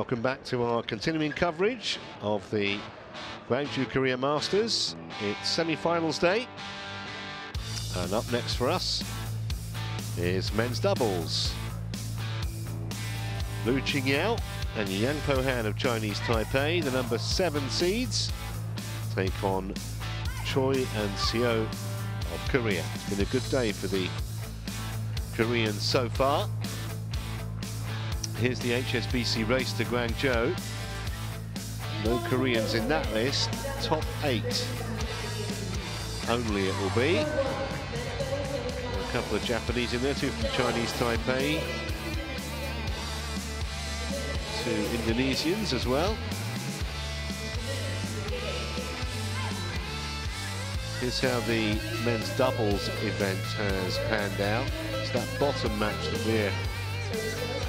Welcome back to our continuing coverage of the Gwangju Korea Masters. It's semi-finals day, and up next for us is men's doubles. Lu Qingyao and Yang Po-han of Chinese Taipei, the number 7 seeds, take on CHOI and SEO of Korea. It's been a good day for the Koreans so far. Here's the HSBC race to Guangzhou. No Koreans in that list. Top 8 only it will be. A couple of Japanese in there, 2 from Chinese Taipei. 2 Indonesians as well. Here's how the men's doubles event has panned out. It's that bottom match that we're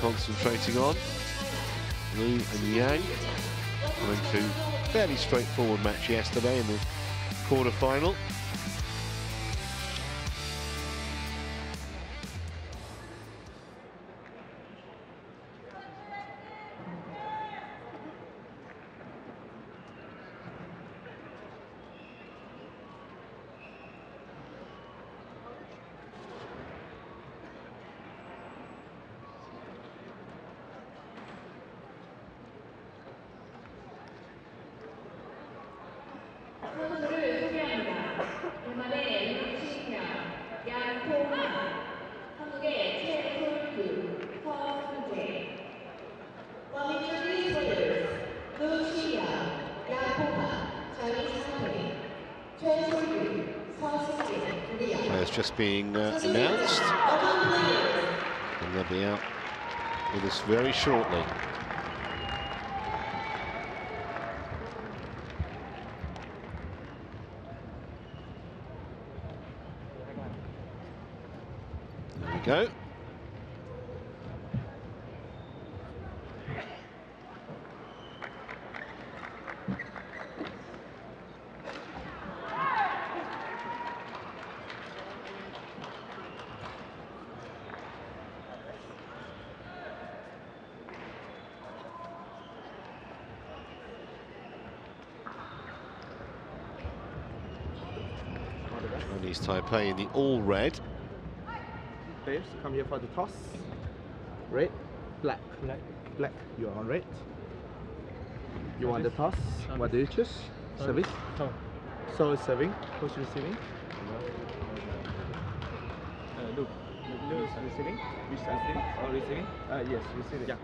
concentrating on. Lu and Yang went to a fairly straightforward match yesterday in the quarter-final. Players just being announced, and they'll be out with us very shortly. There we go. Chinese Taipei in the all red. Players come here for the toss. Red, black, black. You are on red. You want the toss? What do you choose? Service. So serving. Who's receiving? Look. Who's receiving? Which side? Oh, receiving? Yes, receiving. Yeah.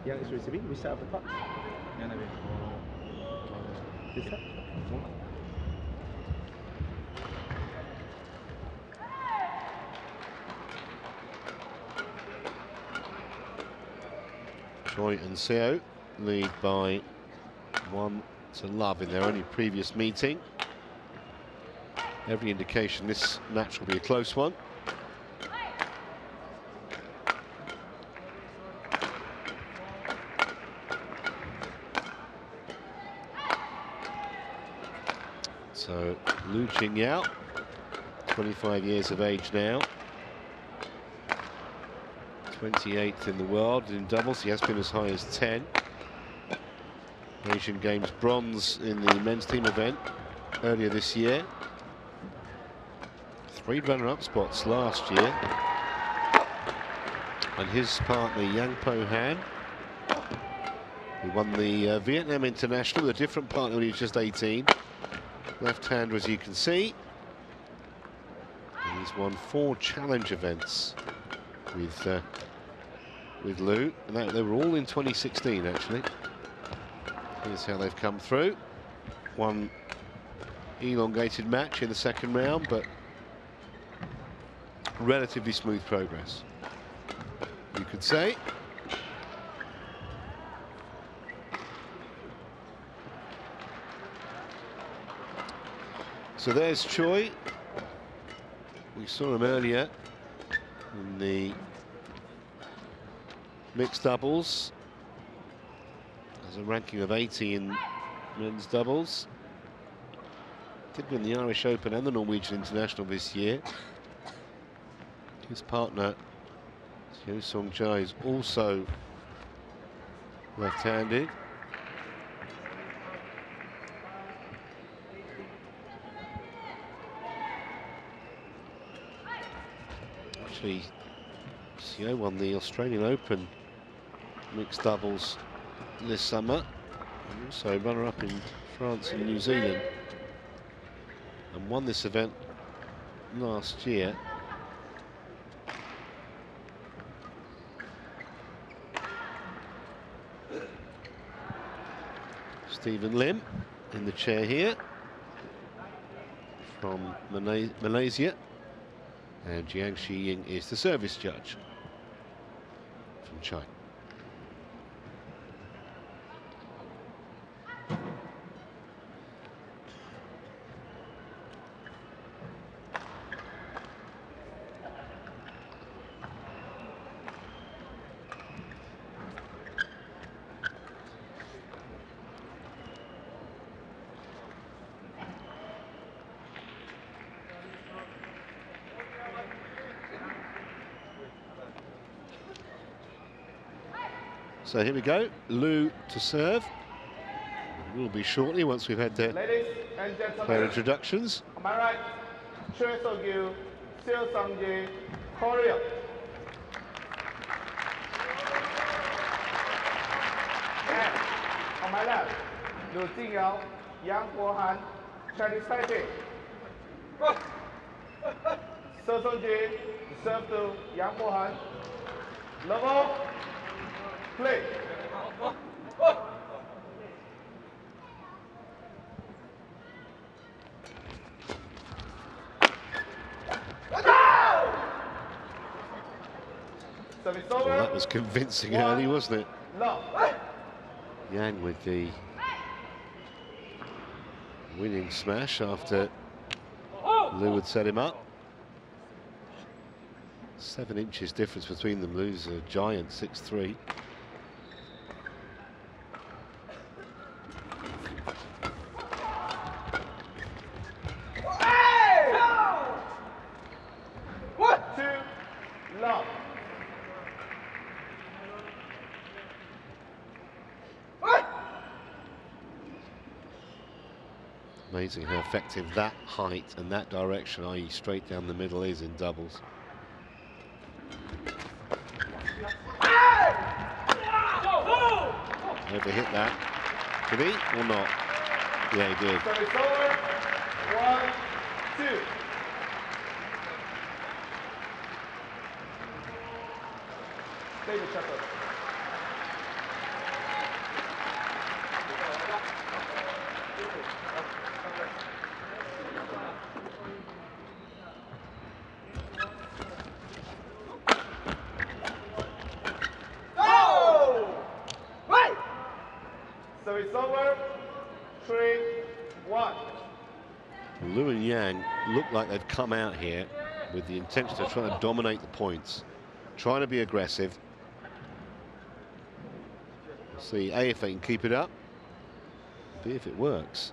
Yang is receiving. Which side of the toss? This side. CHOI and SEO lead by 1-0 in their only previous meeting. Every indication this match will be a close one. So Lu Qingyao, 25 years of age now. 28th in the world in doubles. He has been as high as 10. Asian Games bronze in the men's team event earlier this year. 3 runner-up spots last year. And his partner Yang Po-han, who won the Vietnam International, a different partner when he was just 18. Left-hander, as you can see. And he's won 4 challenge events with Lu, and they were all in 2016 actually. Here's how they've come through. 1 elongated match in the second round, but relatively smooth progress, you could say. So there's CHOI. We saw him earlier in the mixed doubles. There's a ranking of 80 in men's doubles. Did win the Irish Open and the Norwegian International this year. His partner Seo Sung-jae is also left-handed. Actually, CO won the Australian Open mixed doubles this summer, and also runner-up in France and New Zealand, and won this event last year. Stephen Lim in the chair here from Malaysia, and Jiang Shiying is the service judge from China. So here we go, Liu to serve. It will be shortly once we've had the player introductions. On my right, Choi So-gyu, Seo Sang-jae, Korea. And on my left, Liu Jingyao, Yang Guohan, Chinese Taipei. Seo Sang-jae, serve to Yang Guohan. Level. Play. Well, that was convincing early, wasn't it? No. Yang with the winning smash after Liu had set him up. 7 inches difference between them. Liu's a giant, 6'3". Amazing how effective that height and that direction, i.e. straight down the middle, is in doubles. Never hit that. Did he or not? Yeah, he did. So it's over. 1, 2. David Shepherd. So it's over. 3, 1. Liu and Yang look like they've come out here with the intention of trying to dominate the points, trying to be aggressive. We'll see A, if they can keep it up, B, if it works.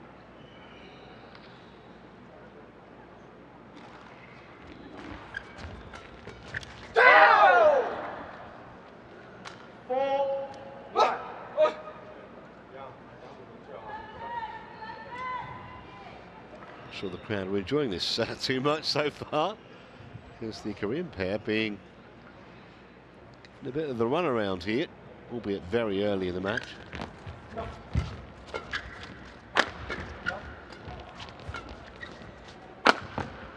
Sure the crowd are enjoying this too much so far, because the Korean pair being a bit of the run around here, albeit very early in the match. Well,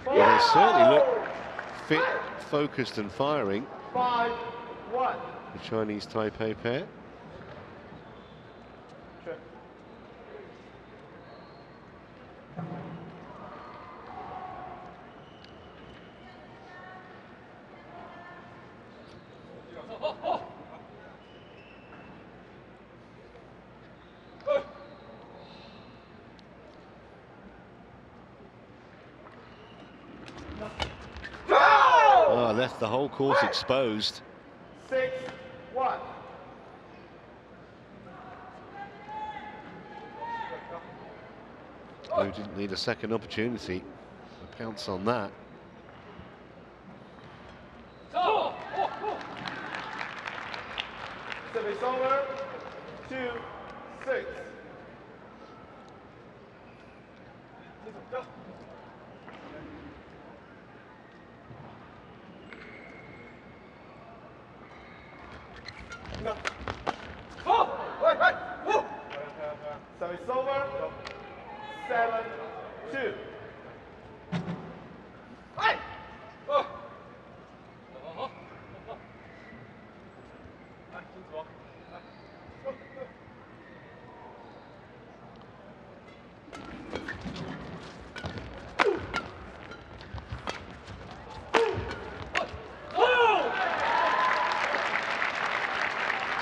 they certainly look fit, focused and firing, 5, 1. the Chinese Taipei pair. Left the whole course exposed. 6, 1. Who didn't need a second opportunity to pounce on that. Service over. 2-6. No. Oh! Wait, wait! Woo! So it's over. 7-2. Hey! Oh!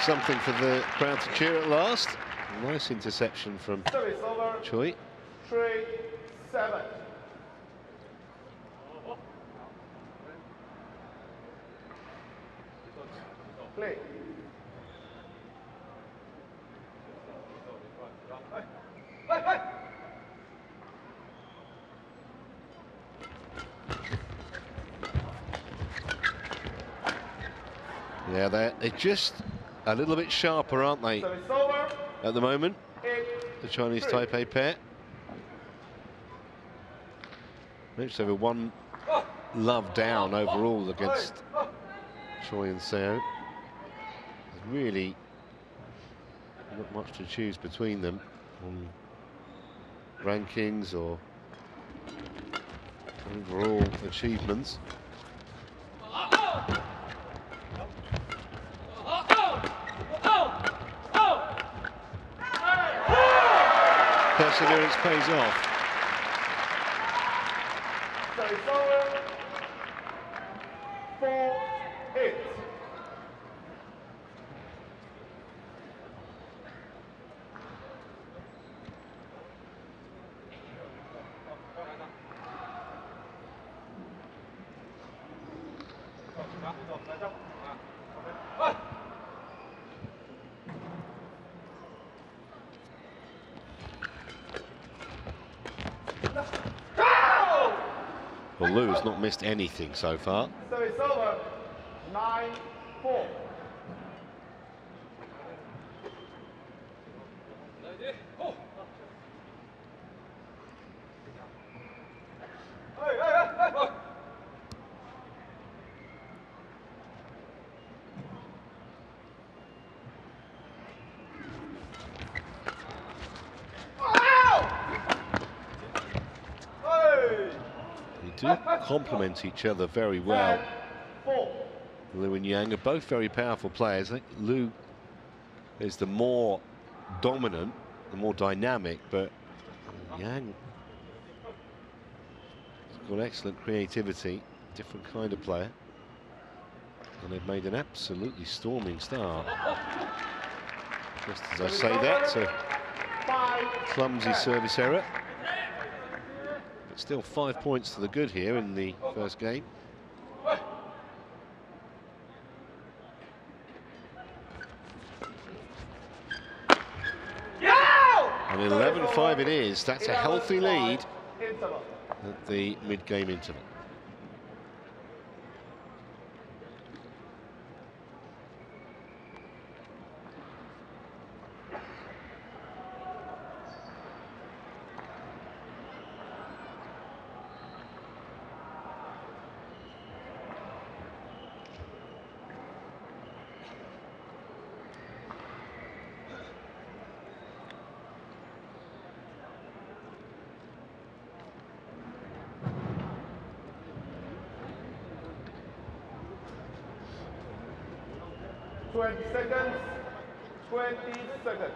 Something for the crowd to cheer at last. Nice interception from CHOI. 3-7. Play. Yeah, they're just a little bit sharper, aren't they, at the moment, the Chinese Taipei pair. Which they were one love down overall against CHOI and SEO. There's really not much to choose between them on rankings or overall achievements. Perseverance pays off. So it's over. 4-8. Well, Lou has not missed anything so far. So it's over. 9-4. They do complement each other very well. 10-4. Lou and Yang are both very powerful players. I think Lou is the more dominant, the more dynamic, but Yang has got excellent creativity, different kind of player. And they've made an absolutely storming start. Just as I say that, it's a clumsy service error. But still 5 points to the good here in the first game. And 11-5 it is. That's a healthy lead at the mid-game interval. Seconds. 20 seconds.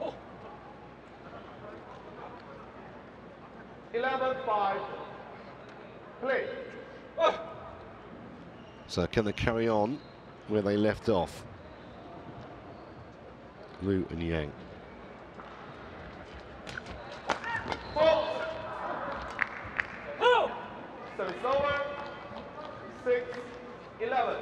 Oh. 11-5. Play. So can they carry on where they left off? Lou and Yang. So it's over. 6-11.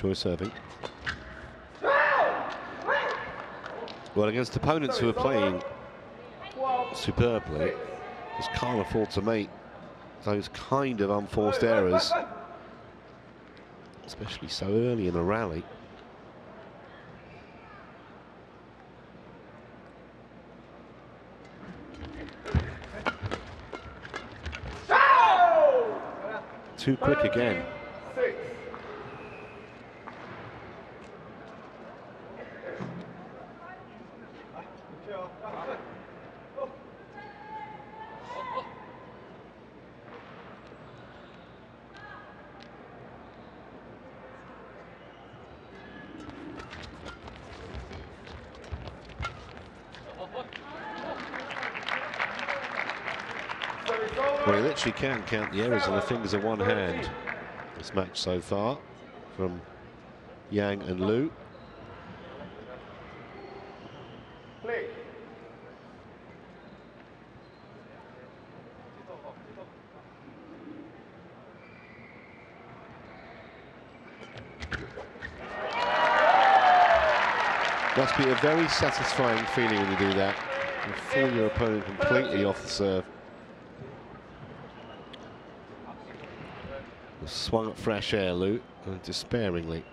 who are serving. Well, against opponents who are playing superbly, just can't afford to make those kind of unforced errors, especially so early in a rally. Too quick again. Well, you literally can count the errors on the fingers of one hand. This match so far from Yang and Liu. Must be a very satisfying feeling when you do that. You fool your opponent completely off the serve. Swung at fresh air, Liu, despairingly.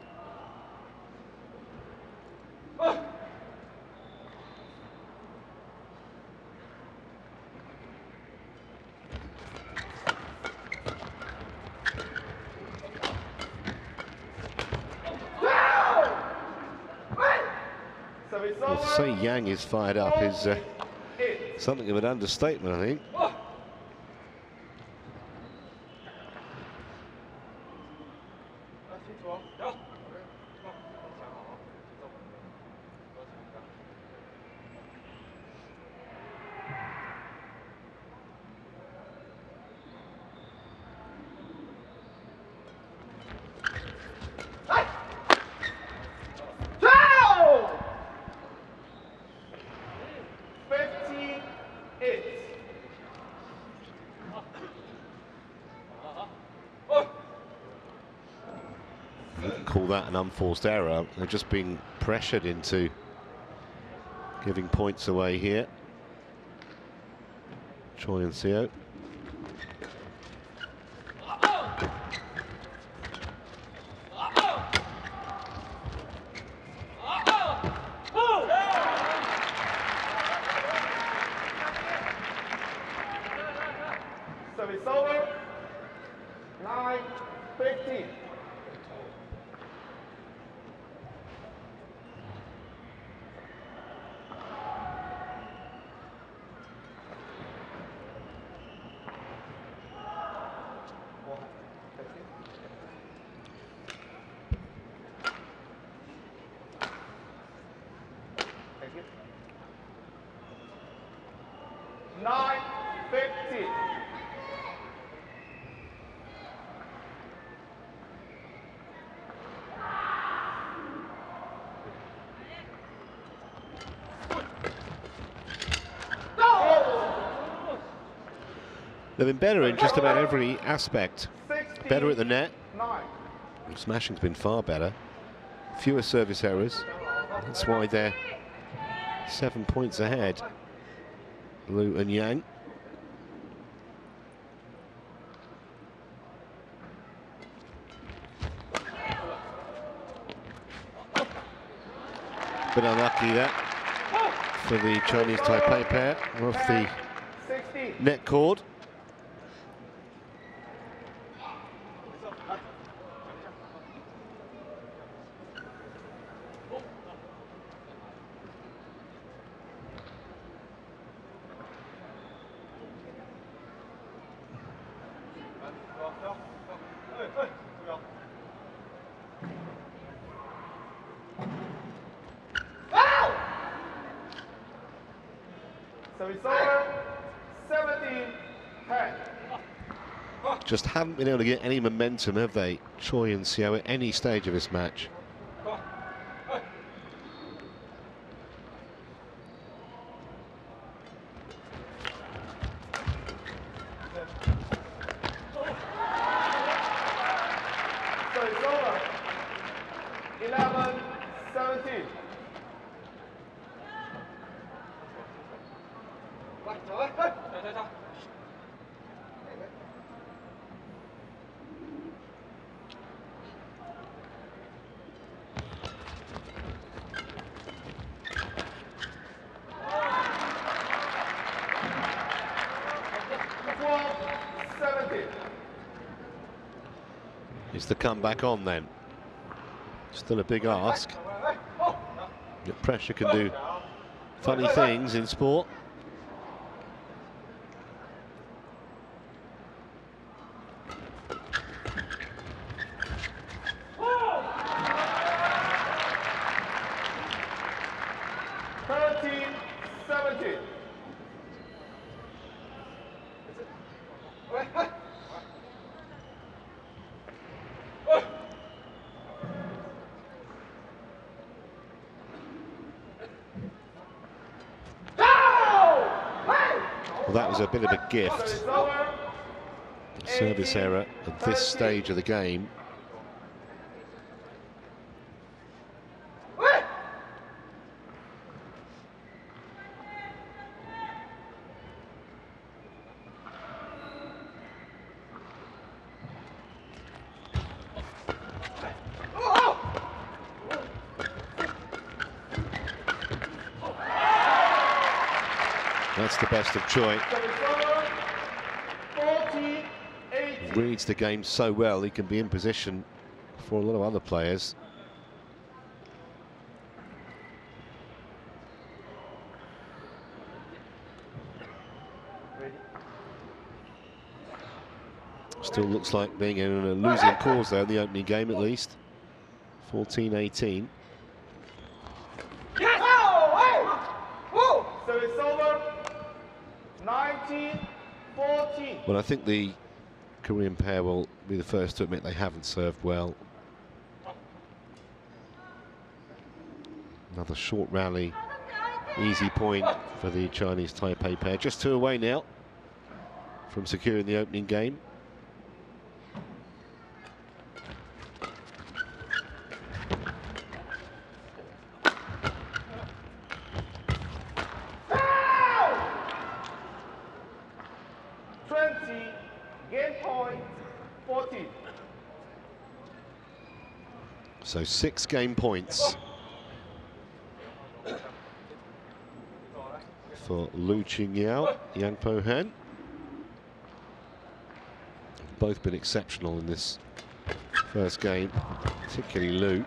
Well, to say Yang is fired up is something of an understatement, I think. Call that an unforced error. They're just being pressured into giving points away here. Choi and Seo. Service over. 9-15. They've been better in just about every aspect. Better at the net. Smashing's been far better. Fewer service errors. That's why they're 7 points ahead, Liu and Yang. Bit unlucky that for the Chinese Taipei pair off the net cord. Just haven't been able to get any momentum, have they, Choi and Seo, at any stage of this match? Is the comeback on then? Still a big ask. The pressure can do funny things in sport. Well, that was a bit of a gift. A service error at this stage of the game. That's the best of CHOI. Reads the game so well, he can be in position for a lot of other players. Still looks like being in a losing cause there in the opening game at least. 14-18. Well, I think the Korean pair will be the first to admit they haven't served well. Another short rally, easy point for the Chinese Taipei pair. Just 2 away now from securing the opening game. So 6 game points for Lu Qingyao, Yang Po Han. Both been exceptional in this first game, particularly Lu.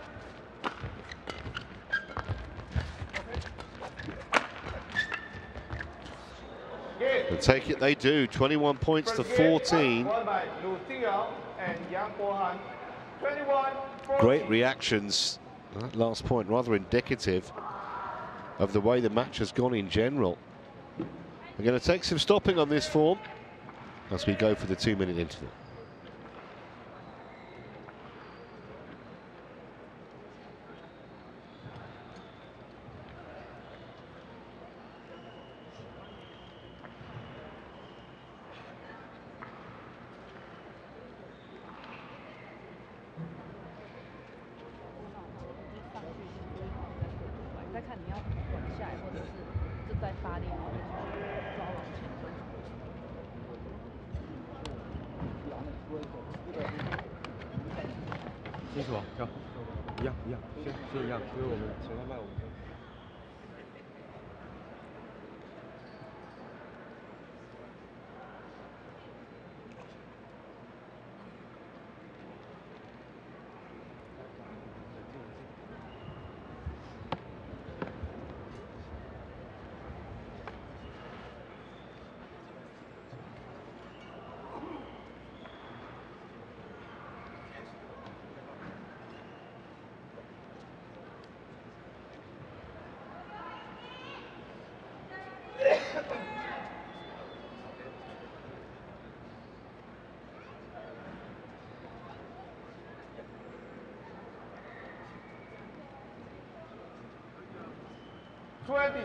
And take it they do, 21 points to 14. Great reactions. That last point rather indicative of the way the match has gone in general. We're going to take some stopping on this form as we go for the 2-minute interval.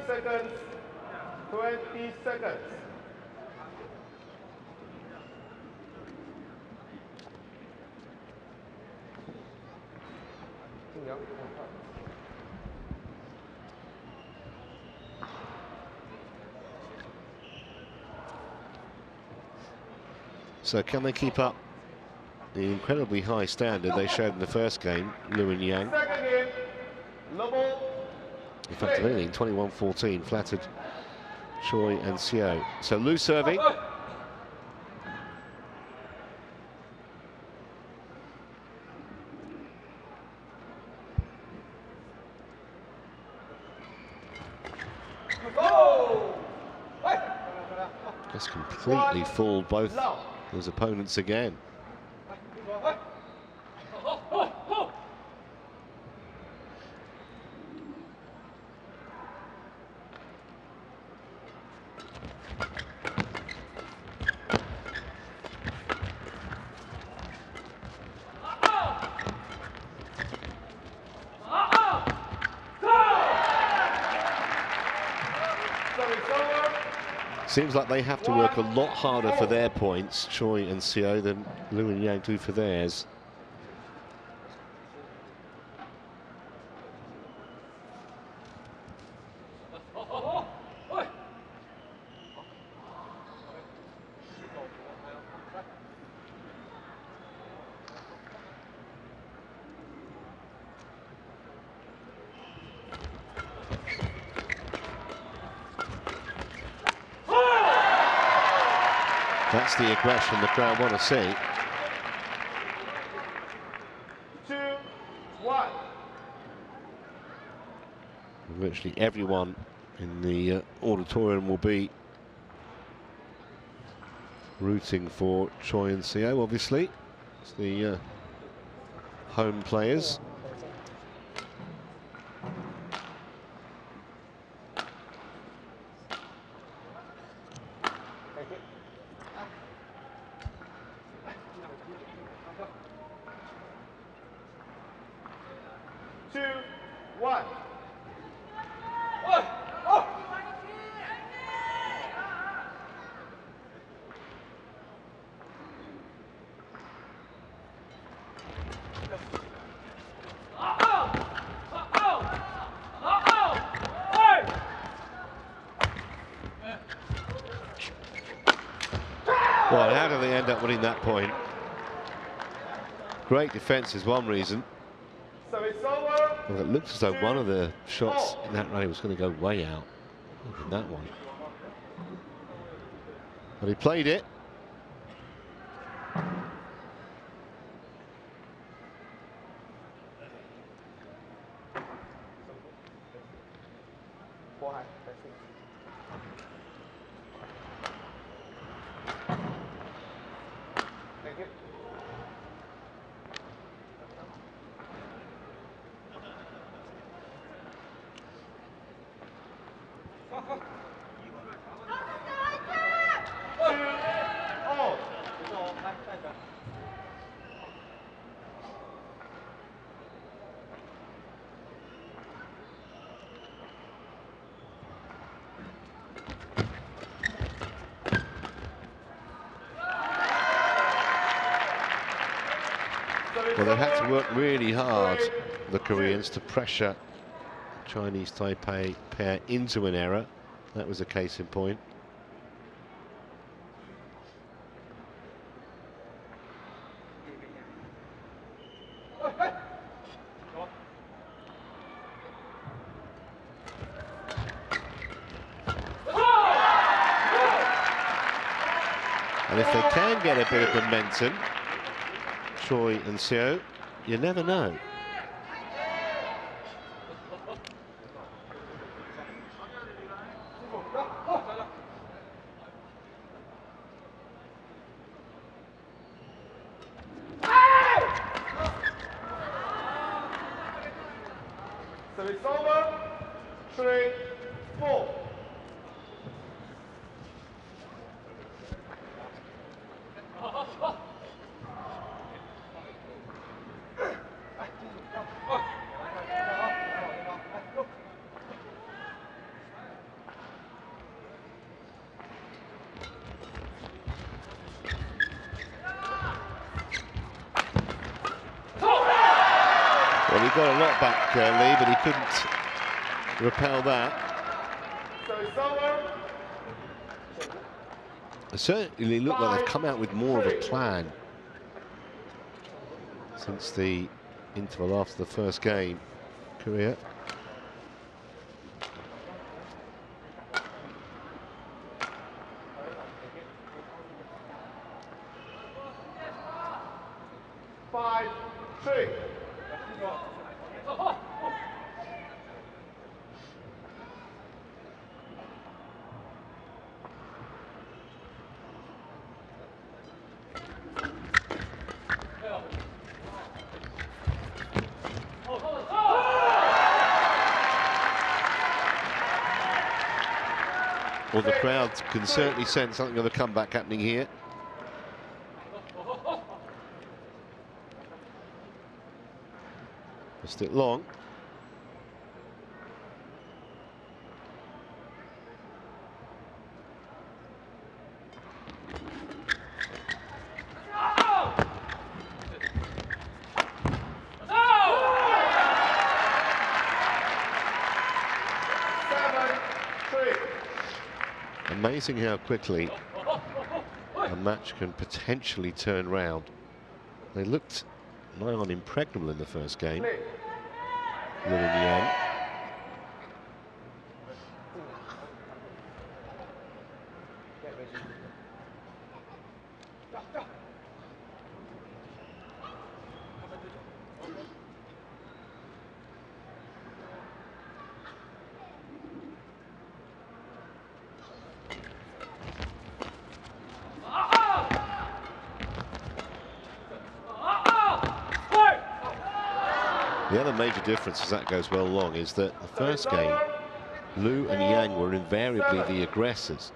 Seconds. 20 seconds. So can they keep up the incredibly high standard they showed in the first game, Liu and Yang? In fact, if anything, 21-14 flattered Choi and Seo. So Liu serving. Just completely fooled both his opponents again. Seems like they have to work a lot harder for their points, Choi and Seo, than Liu and Yang do for theirs. That's the aggression the crowd want to see. 2-1. Virtually everyone in the auditorium will be rooting for Choi and Seo, obviously. It's the home players. Well, how do they end up winning that point? Great defence is one reason. Well, it looks as though one of the shots in that rally was going to go way out. In that one. But he played it. Well, they've had to work really hard, the Koreans, to pressure Chinese Taipei pair into an error. That was a case in point. And if they can get a bit of momentum, Choi and Seo, you never know. So it's over. 3-4. Well, he got a lot back, Lee, but he couldn't repel that. So it's over. They certainly look like they've come out with more of a plan since the interval after the first game, Korea. Well, the crowd can certainly sense something of a comeback happening here. Missed it long. Amazing how quickly a match can potentially turn round. They looked nigh on impregnable in the first game. Liu and Yang. The other major difference, as that goes well along, is that the first game, Liu and Yang were invariably the aggressors.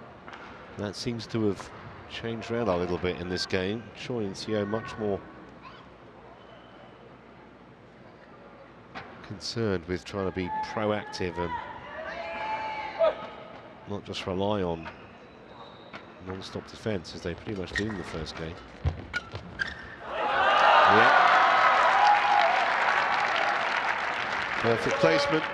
That seems to have changed around a little bit in this game. CHOI and SEO much more concerned with trying to be proactive and not just rely on non-stop defence, as they pretty much did in the first game. Yeah. Perfect placement.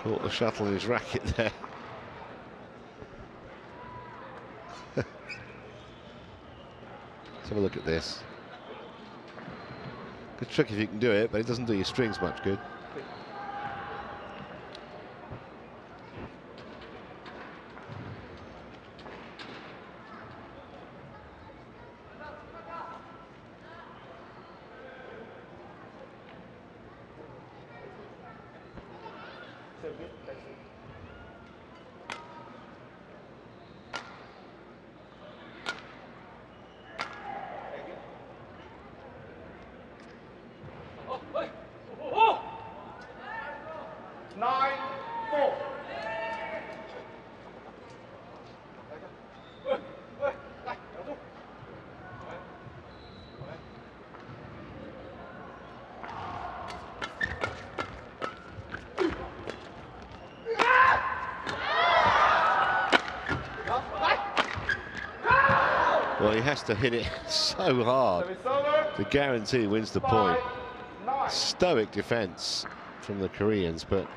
Caught the shuttle in his racket there. Let's have a look at this. Good trick if you can do it, but it doesn't do your strings much good. Well, he has to hit it so hard to guarantee he wins the point. Stoic defence from the Koreans, but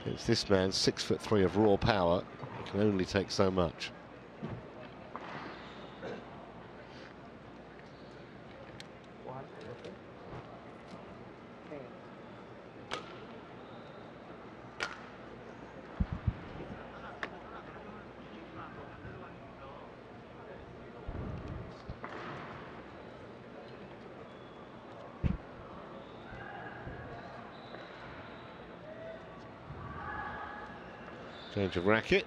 against this man, 6'3" of raw power, he can only take so much. Change of racket.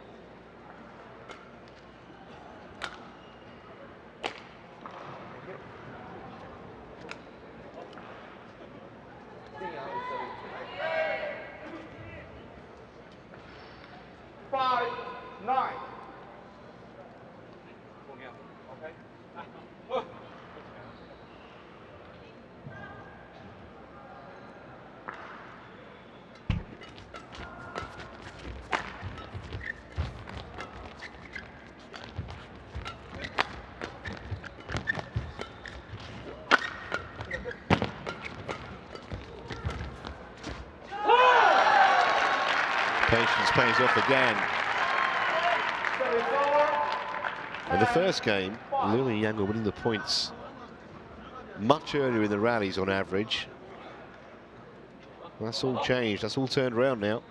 pays off again. In the first game, Liu and Yang were winning the points much earlier in the rallies on average. That's all changed. That's all turned around now.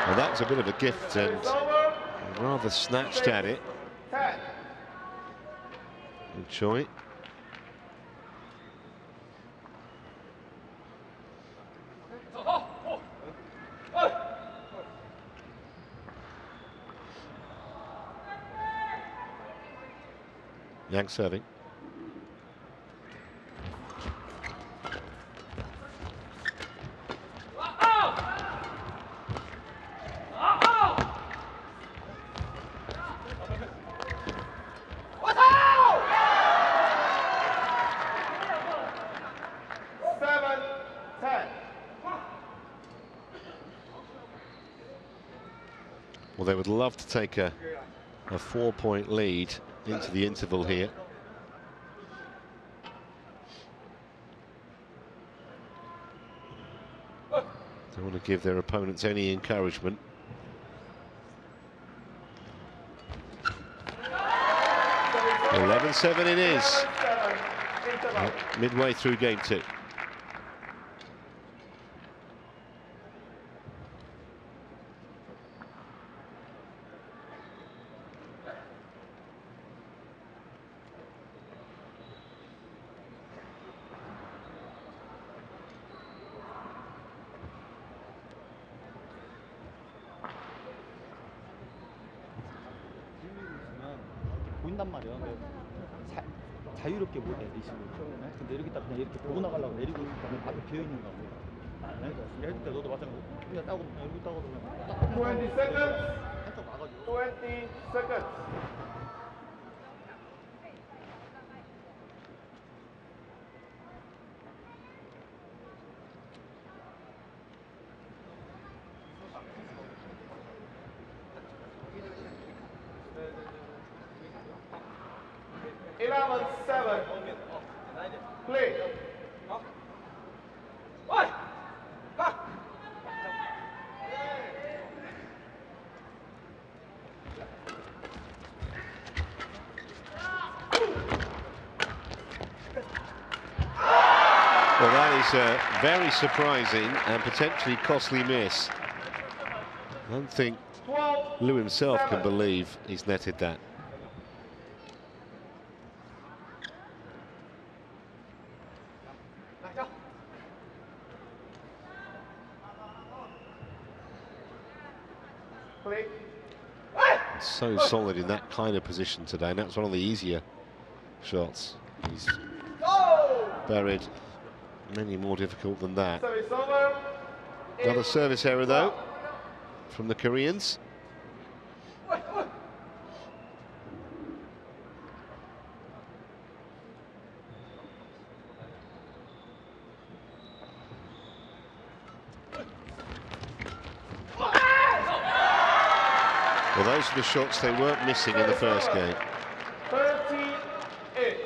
Well, that was a bit of a gift and rather snatched at it. And CHOI. Yang serving. Well, they would love to take a 4-point lead into the interval here. They want to give their opponents any encouragement. Well, 11-7 it is. Midway through game 2. 보인단 말이야. 자유롭게 못 해, 리시브. 근데 이렇게 딱 그냥 이렇게 보고 나가려고 내리고 있으면 앞에 비어 있는 거고. 이럴 때 너도 마찬가지로 그냥 따고 이렇게 따고 그냥 20 seconds. 한쪽 막아줘. 20 seconds. Play. Well, that is a very surprising and potentially costly miss. I don't think Liu himself can believe he's netted that. So solid in that kind of position today, and that's one of the easier shots. He's buried many more difficult than that. Another service error though from the Koreans. Well, those are the shots they weren't missing in the first game. 38.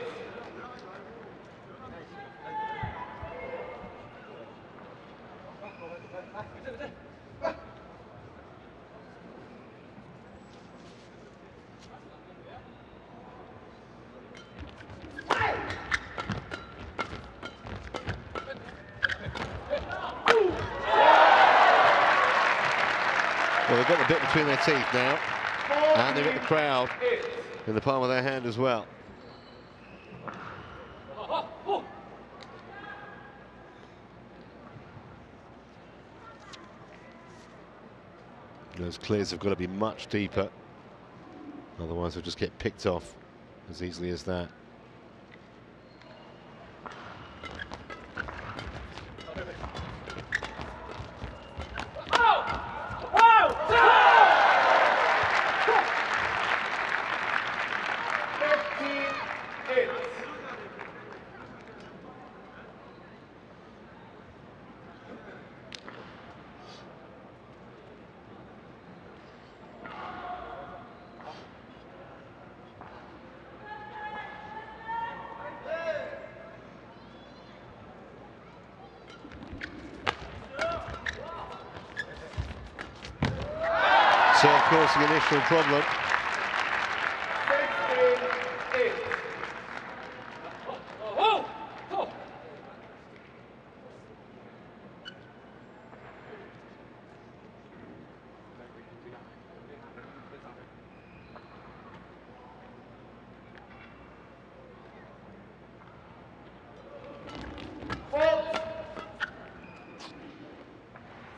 Well, they've got the bit between their teeth now, and they've got the crowd in the palm of their hand as well. Those clears have got to be much deeper, otherwise they'll just get picked off as easily as that. serve causing initial problem. 16-8.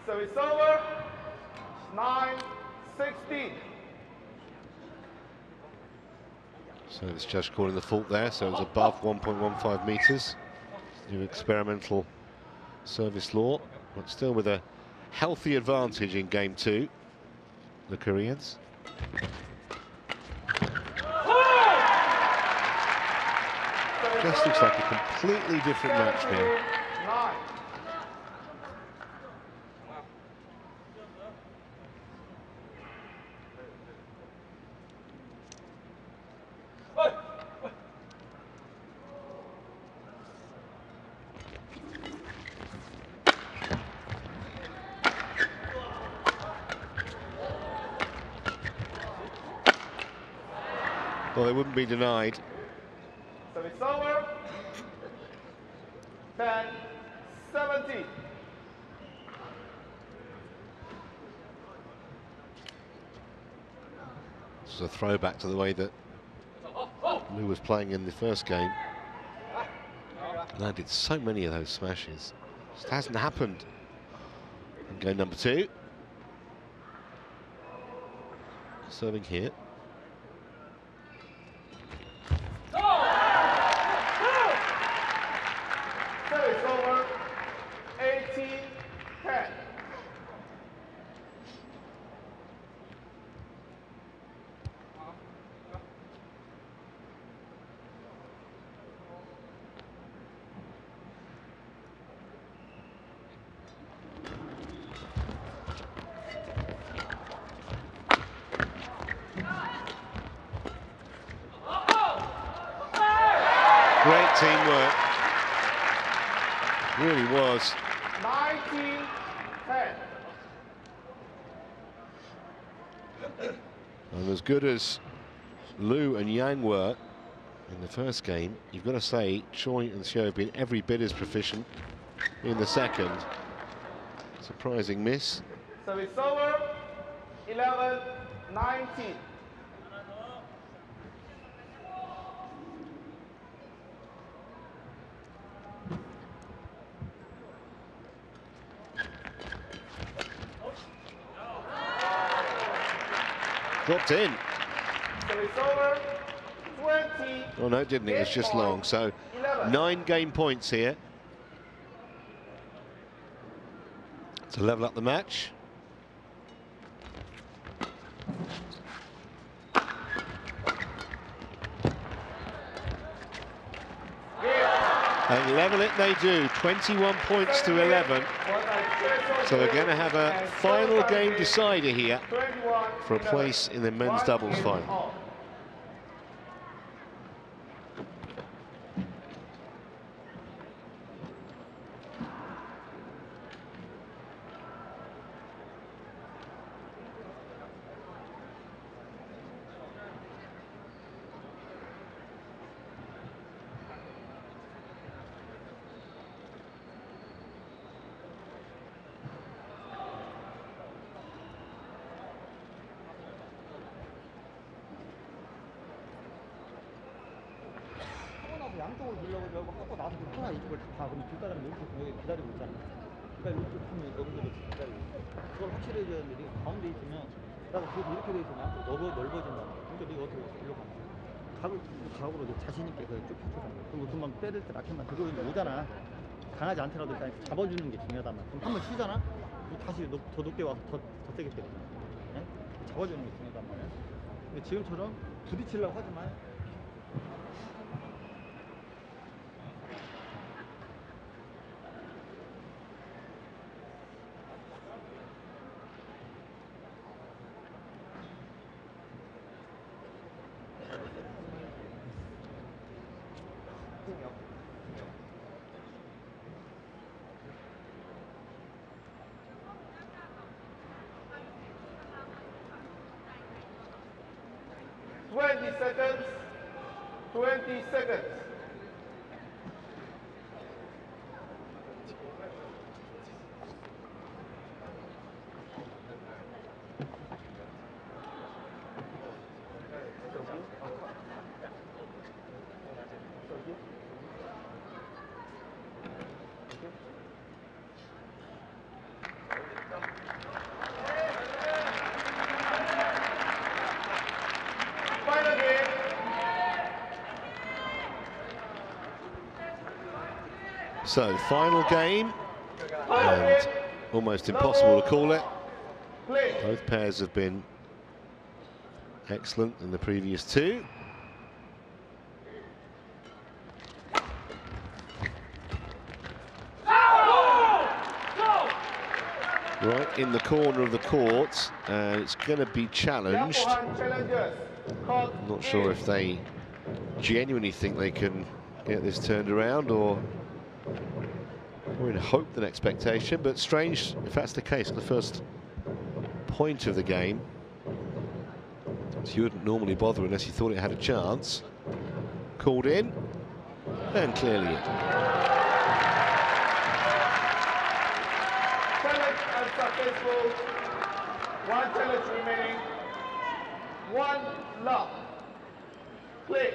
So it's over. 9-16. Service judge calling the fault there, so it was above 1.15 metres. New experimental service law, but still with a healthy advantage in game 2, the Koreans. Just looks like a completely different match now. 9. Well, they wouldn't be denied. So it's over. 10-17. This is a throwback to the way that Lou was playing in the first game. Landed so many of those smashes. Just hasn't happened in game number 2. Serving here. So it's over. 18-10. Great teamwork. Really was. 19-10. And as good as Liu and Yang were in the first game, you've got to say Choi and Xiao have been every bit as proficient in the second. Surprising miss. So it's over. 11-19. Dropped in. So it's over. 20. Oh no, it didn't. It was just long. So 9 game points here to level up the match. And level it they do, 21 points to 11. So they're going to have a final game decider here for a place in the men's doubles final. 양쪽을 물려고 하고 나서 하나 이쪽을 다 그럼 두 사람이 이렇게 여기 기다리고 있잖아. 그러니까 이렇게 하면 여기서 이렇게 기다리고 있어. 그걸 확실히 해줘야 되는데 네가 가운데 있으면 나도 그래도 이렇게 돼 있으면 넓어진다. 그러니까 네가 어떻게 일로 가면 각으로 자신 있게 그 좁혀주잖아. 그리고 금방 때릴 때 라켓만 들고 오잖아. 강하지 않더라도 일단 잡아주는 게 중요하단 말이야. 그럼 한번 쉬잖아. 그리고 다시 더 높게 와서 더 세게 때리잖아. 네? 잡아주는 게 중요하단 말이야. 근데 지금처럼 부딪히려고 하지 마. 20 seconds. 20 seconds. So, final game, and almost impossible to call it. Both pairs have been excellent in the previous two. Right in the corner of the court, and it's going to be challenged. I'm not sure if they genuinely think they can get this turned around, or more in hope than expectation, but strange if that's the case. The first point of the game, so you wouldn't normally bother unless you thought it had a chance. Called in, and clearly it. Challenge unsuccessful. One challenge remaining. One love. Play.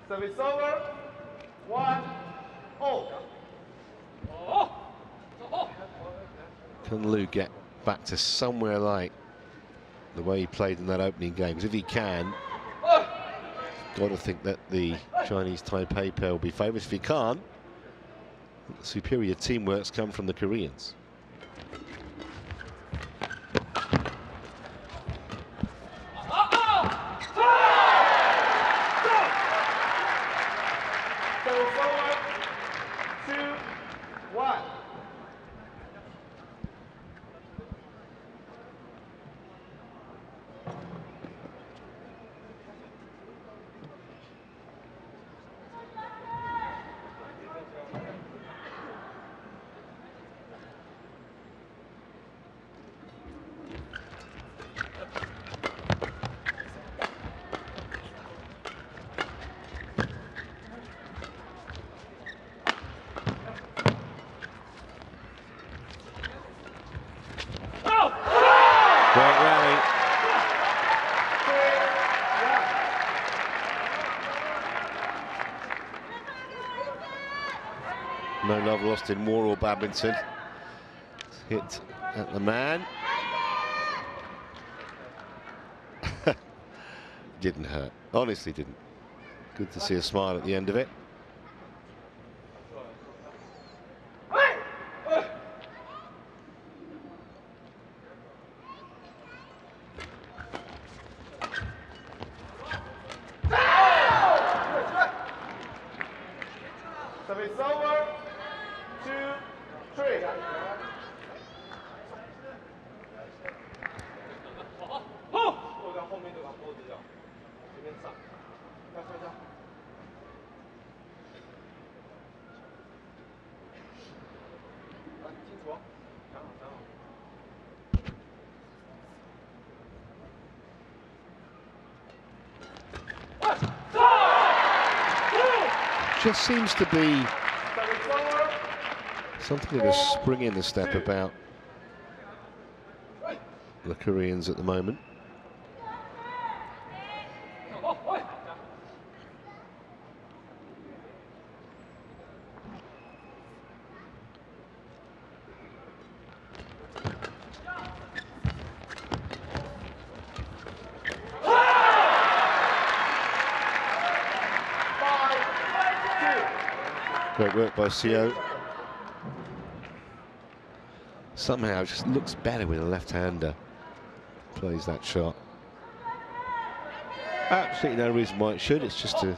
Service over. 1-0. Can Lou get back to somewhere like the way he played in that opening game? Because if he can, got to think that the Chinese Taipei pair will be favourites. If he can't, the superior teamwork's come from the Koreans. No love lost in war or badminton. Hit at the man. Didn't hurt. Honestly didn't. Good to see a smile at the end of it. Service over. 2-3. Just seems to be something of a spring in the step about the Koreans at the moment. Great work by CO. Somehow it just looks better with a left-hander. Plays that shot. Absolutely no reason why it should. It's just an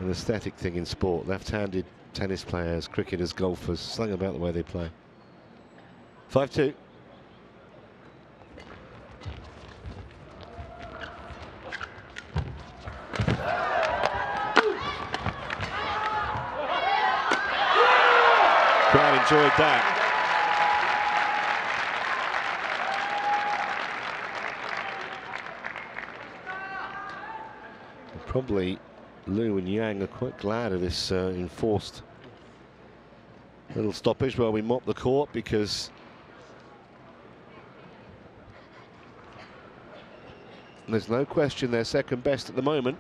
aesthetic thing in sport. Left-handed tennis players, cricketers, golfers, something about the way they play. 5-2. enjoyed that. Probably Liu and Yang are quite glad of this enforced little stoppage where we mop the court, because there's no question they're second best at the moment.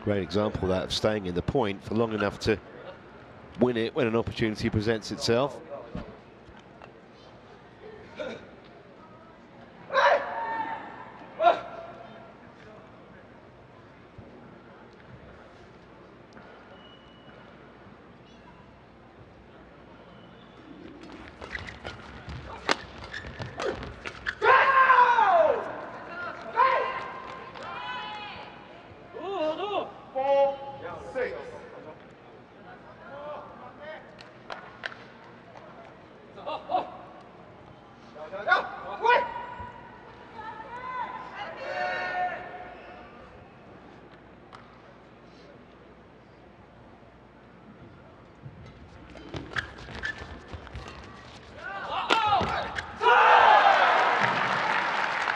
Great example that of staying in the point for long enough to win it when an opportunity presents itself.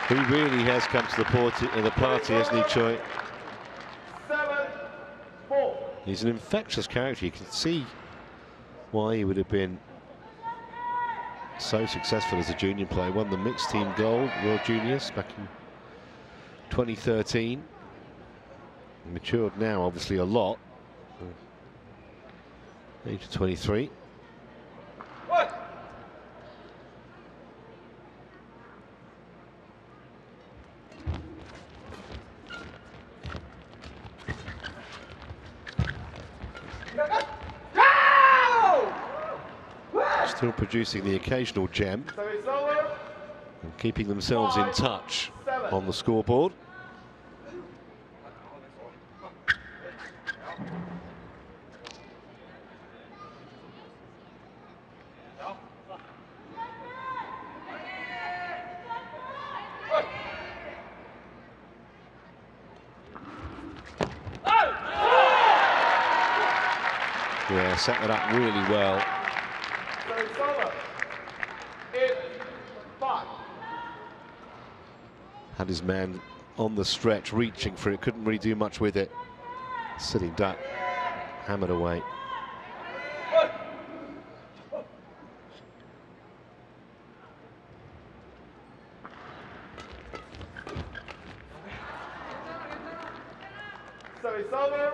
He really has come to the party, hasn't he, Choi? 7-4. He's an infectious character. You can see why he would have been so successful as a junior player. Won the mixed team gold World Juniors back in 2013. Matured now, obviously, a lot. Age of 23. Still producing the occasional gem and keeping themselves in touch on the scoreboard. Yeah, set that up really well. Had his man on the stretch, reaching for it, couldn't really do much with it. Sitting duck, hammered away. So it's over.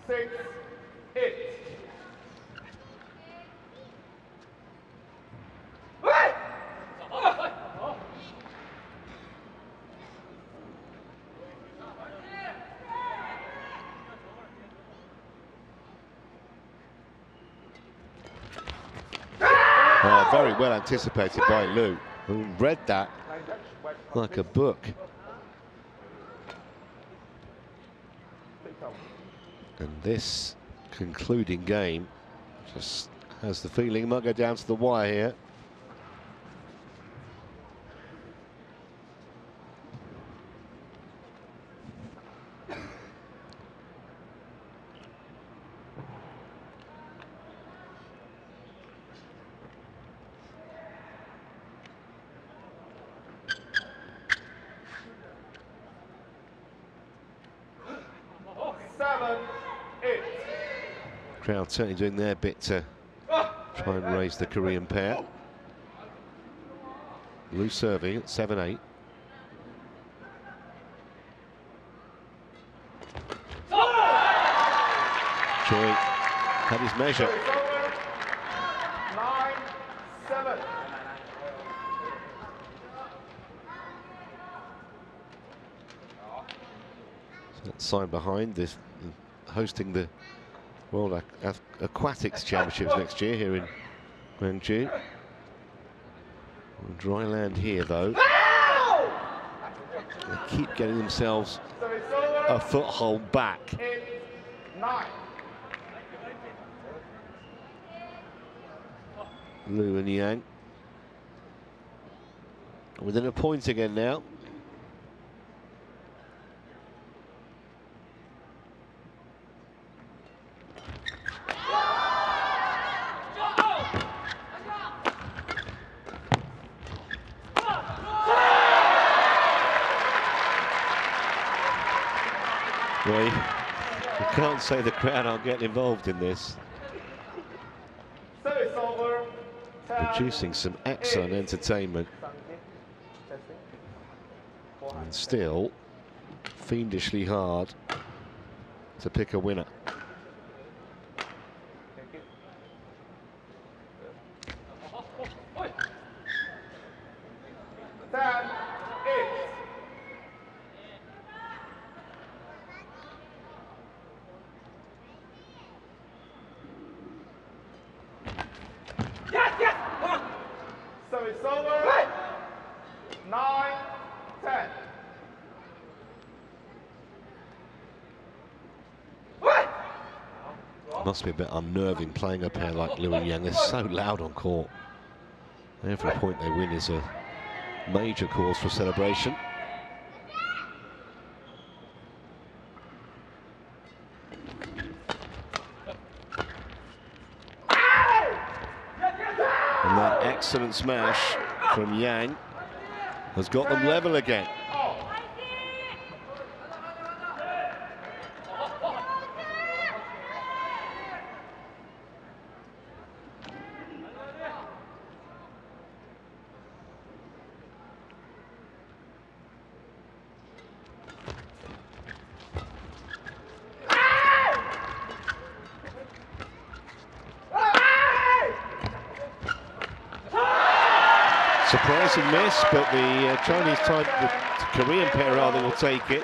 6-8. Very well anticipated by Liu, who read that like a book. And this concluding game just has the feeling it might go down to the wire here. Crowd certainly doing their bit to try and raise the Korean pair. Liu serving at 7-8. Choi had his measure. That side behind this, hosting the World Aquatics Championships next year here in Guangzhou. Dry land here though. They keep getting themselves a foothold back. 9. Liu and Yang within a point again now. Well, you can't say the crowd aren't getting involved in this. Service over. Producing some excellent entertainment. And still fiendishly hard to pick a winner. Service over. 9, 10. Must be a bit unnerving playing a pair like Liu and Yang. They're so loud on court. Every point they win is a major cause for celebration. And that excellent smash from Yang has got them level again. Surprising miss, but the Chinese type, the Korean pair rather, will take it.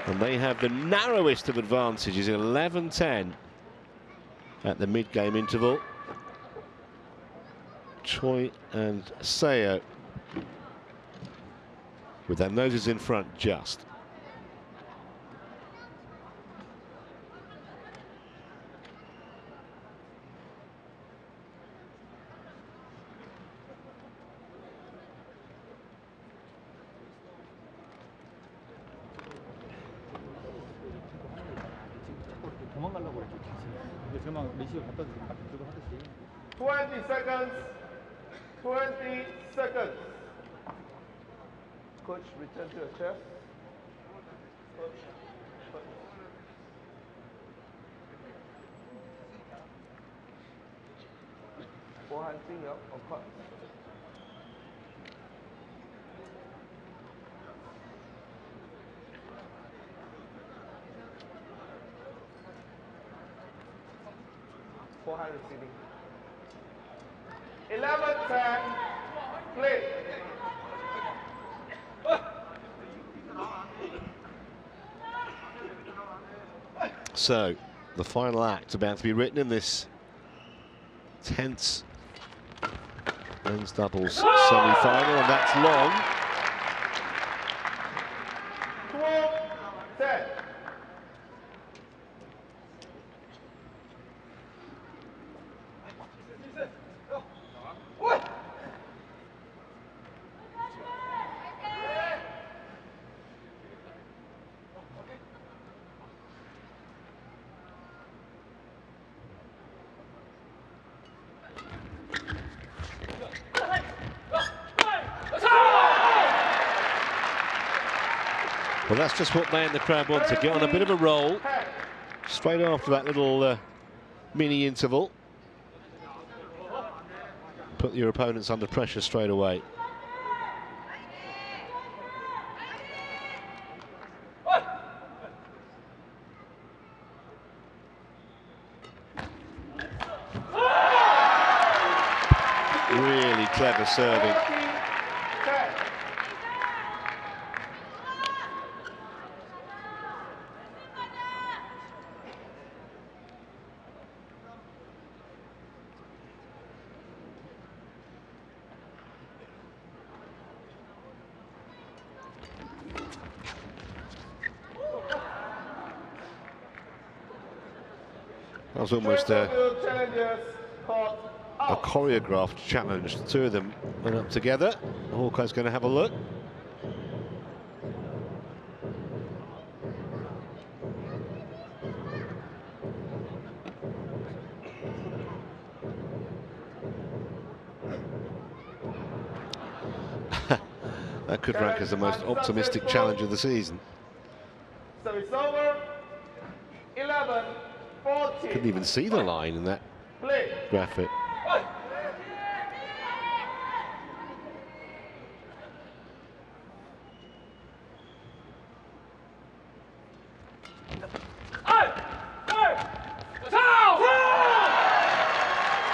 And they have the narrowest of advantages, 11-10 at the mid-game interval. Choi and Seo with their noses in front just. 도망가려고 그랬죠. 근데 제가 막 리시브 갖다 주고 딱 들고 하듯이. 20 seconds. 20 seconds. Coach, return to your chair. Coach. Forehand finger on court. Forehand receiving. 11-10. Play. So, the final act about to be written in this tense men's doubles semi-final, and that's long. 12-10. Well, that's just what they in the crowd want, to get on a bit of a roll straight after that little mini interval. Put your opponents under pressure straight away. Really clever serving. That was almost a choreographed challenge. The two of them went up together. Hawkeye's going to have a look. That could rank as the most optimistic challenge of the season. So it's over. 11-14. Couldn't even see the line in that graphic.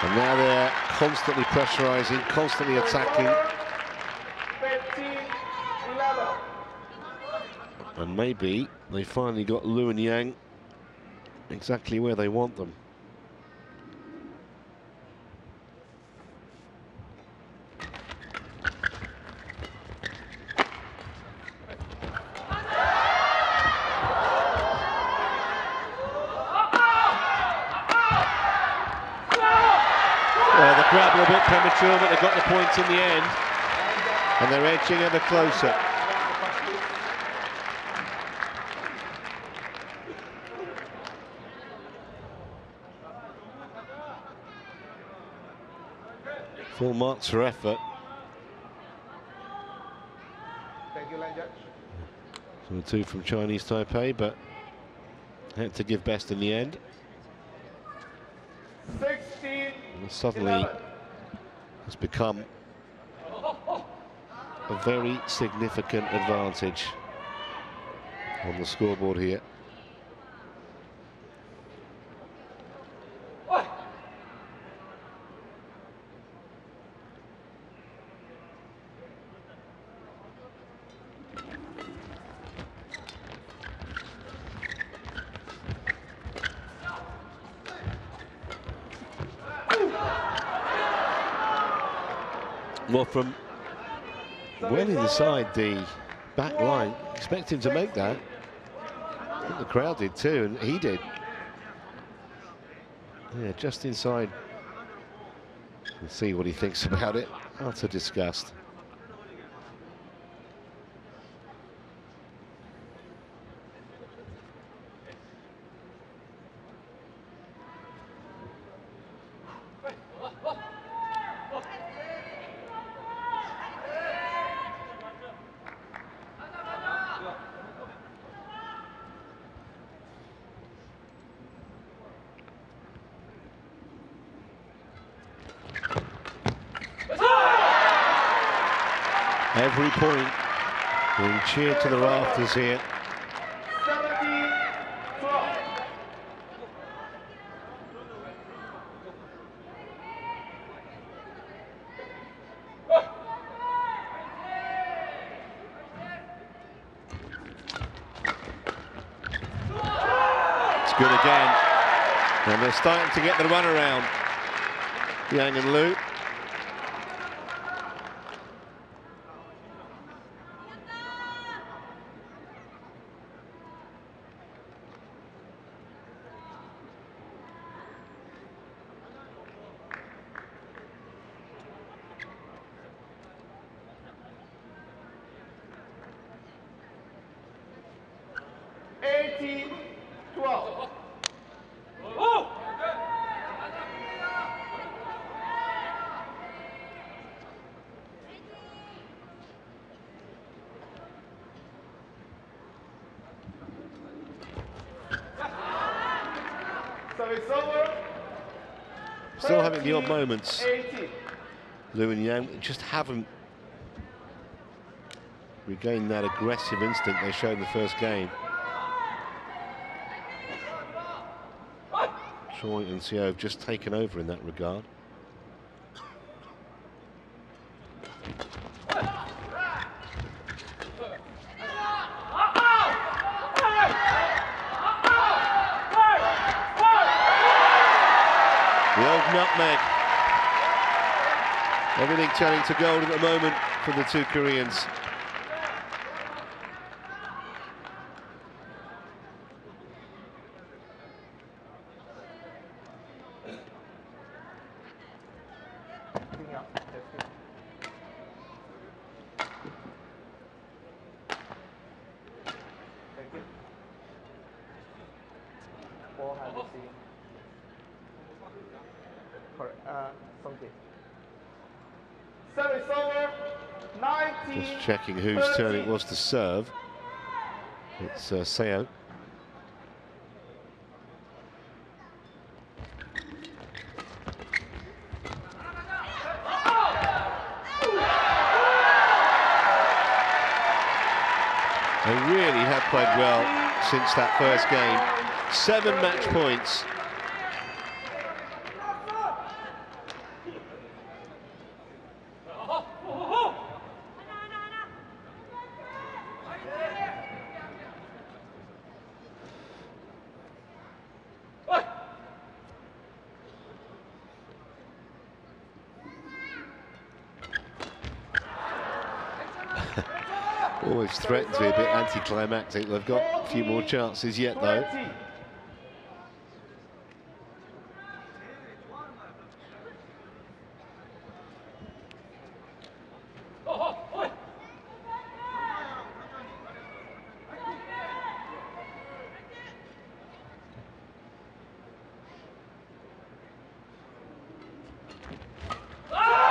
And now they're constantly pressurizing, constantly attacking. And maybe they finally got Lu and Yang exactly where they want them. Well, the grab were a bit premature, but they got the points in the end. And they're edging ever closer. Full marks for effort. Thank you, line judge. So the two from Chinese Taipei, but had to give best in the end. 16. And suddenly it's become a very significant advantage on the scoreboard here. Well, from well inside the back line, expect him to make that. I think the crowd did too, and he did. Yeah, just inside. We'll see what he thinks about it. Utter disgust. Every point being cheered to the rafters here. 17-12. It's good again. And they're starting to get the run around, Yang and Lu. Still having the odd moments. 18. Lu and Yang just haven't regained that aggressive instinct they showed in the first game. Choi and Seo have just taken over in that regard. The old nutmeg. Everything turning to gold at the moment for the two Koreans. Forehand receiving. Correct. Something. Service over. 19. Just checking whose turn it was to serve. It's Seo. They really have played well since that first game. 7 match points. Always threatened to be a bit anticlimactic. They've got a few more chances yet, though.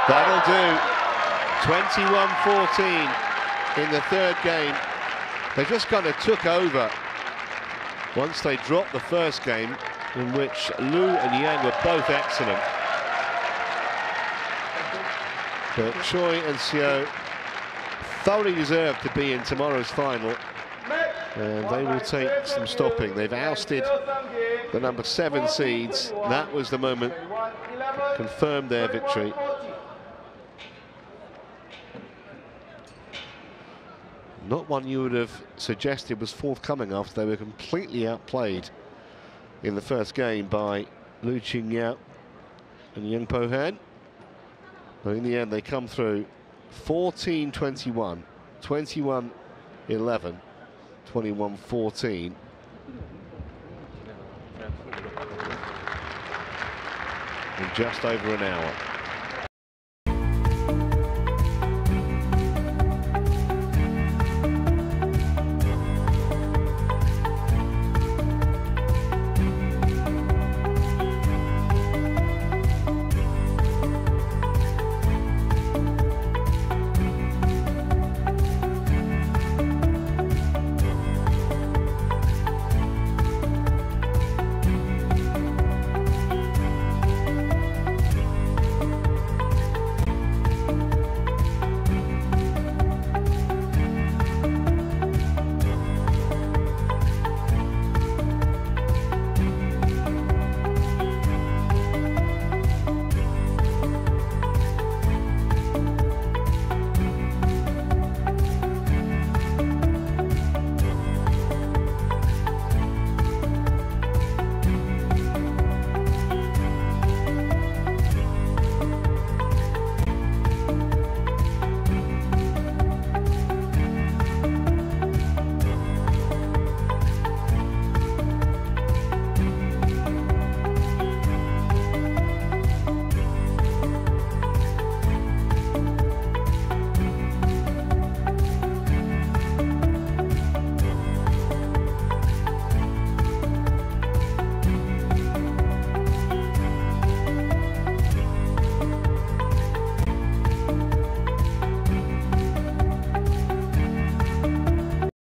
That'll do. 21-14. In the third game. They just kind of took over once they dropped the first game, in which Liu and Yang were both excellent. But Choi and Seo thoroughly deserve to be in tomorrow's final, and they will take some stopping. They've ousted the number 7 seeds. That was the moment that confirmed their victory. Not one you would have suggested was forthcoming after they were completely outplayed in the first game by Liu Qingyao and Yang Po-han. But in the end, they come through 14-21, 21-11, 21-14. In just over an hour.